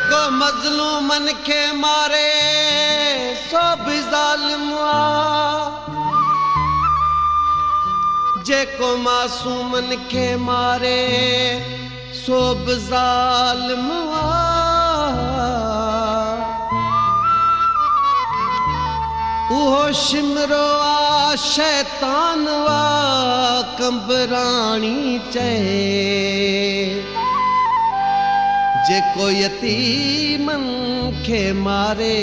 जेको मज़लूमन के मारे सो भी ज़ालिम आ, जेको मासूमन के मारे सो भी ज़ालिम आ। उहो शिमरो आ शैतान वा कंबराणी चए, जेको यतीमन के मारे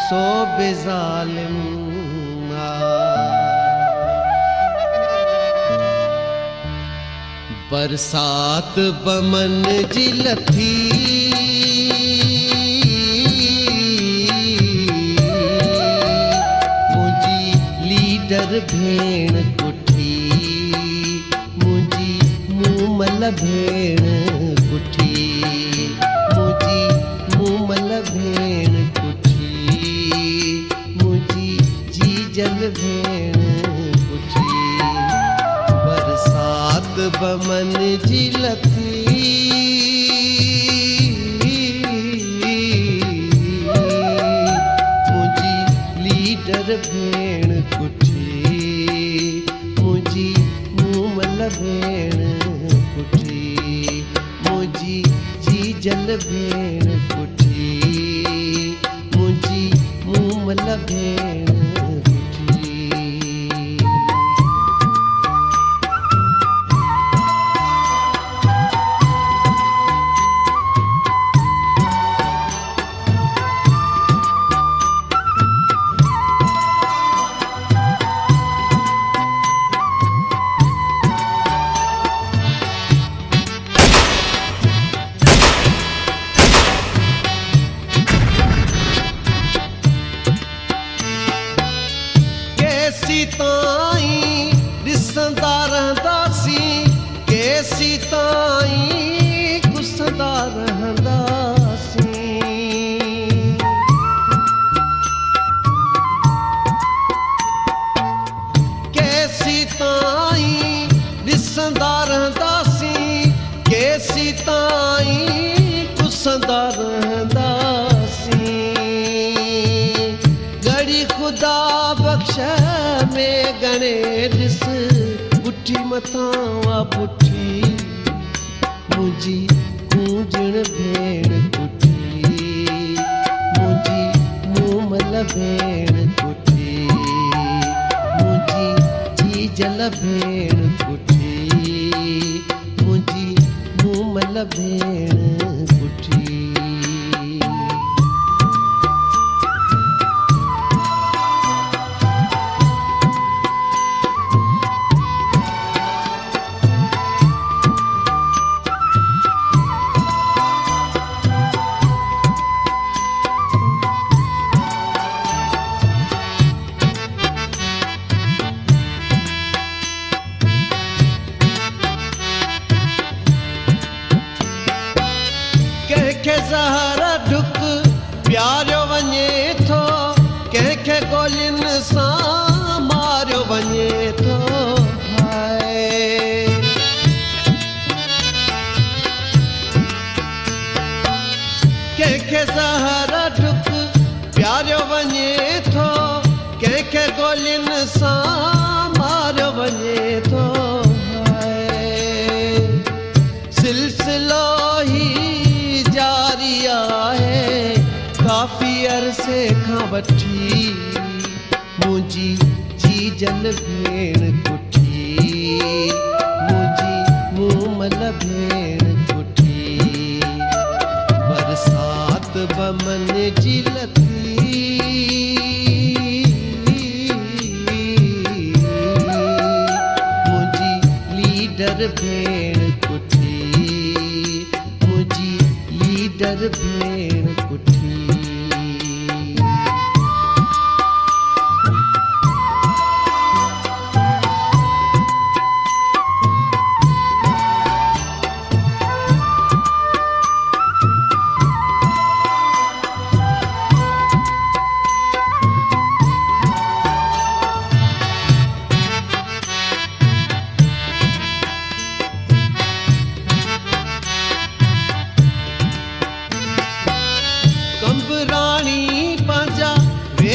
सो बि ज़ालिम आ। बरसात बमन जी लथी, लीडर भेण कुठी, मुझी मूमल भेण कुठी, मुझी मूमल भेण कुठी, मुझी जीजल भेण कुठी। बरसात बमन जी लथी, मुझी लीडर भेण कुठी, मुझी मूमल भेण कुठी, मुझी जीजल भेण कुठी, मुझी मूमल भेण कुठी। ताईं ॾिसंदा रहंदासीं, केसी ताईं गुसंदा रहंदासीं। केसी ताईं ॾिसंदा रहंदासीं, केसी ताईं गुसंदा रहंदासीं। गड़ी खुदा बख्श में गणे ॾिस पुठी मथां पुठी, मुझी गूंजण भेण कुठी, मुझी मूमल भेण कुठी, मुझी जीजल भेण कुठी, मुझी मूमल भेण कुठी। कंहिंखे ज़हर ढुक प्यारियो वञे थो, कंहिंखे गोलियुनि सां मारियो वञे थो। हाय कंहिंखे ज़हर ढुक प्यारियो वञे थो, कंहिंखे गोलियुनि सां मारियो वञे थो। हाय सिलसिलो ही जारी आहे काफ़ी अरसे खां वठी, मुझी जीजल भेण कुठी, मुझी मूमल भेण कुठी। बरसात बमन जी लथी, मुझी लीडर भेण कुठी, मुझी लीडर भेण कुठी।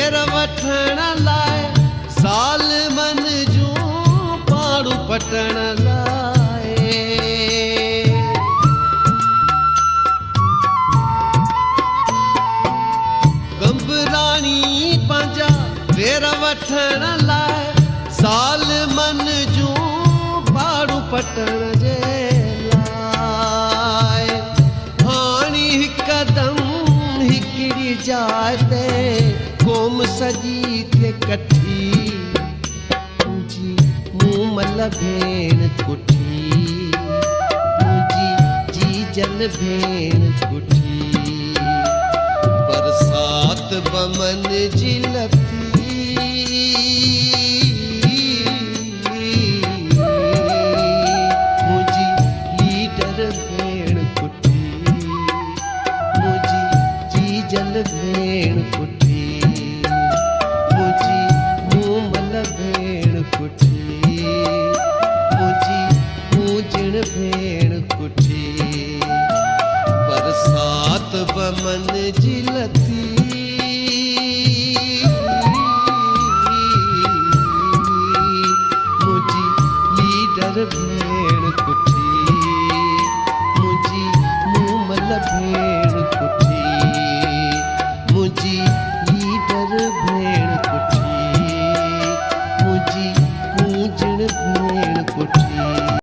भेर वठण लाइ साल मन जूं पाड़ू पटण लाइ गंबराणी पंहिंजा भेर वठण लाइ साल मन जूं पाड़ू पटण जे लाइ हाणी हिकदम हिकिड़ी जाइ ते क़ौम सॼी थिए कठी मुंहिंजी मूमल भेण कुठी मुंहिंजी जीजल भेण कुठी बरसात बमन जी लथी मुंहिंजी लीडर भेण कुठी मुंहिंजी जीजल भेण कुठी मुंहिंजी मूमल भेण कुठी मुंहिंजी मूजण भेण कुठी बरसात बमन जी लथी मुंहिंजी लीडर भेण कुठी मुंहिंजी मूमल भेण कुठी मुंहिंजी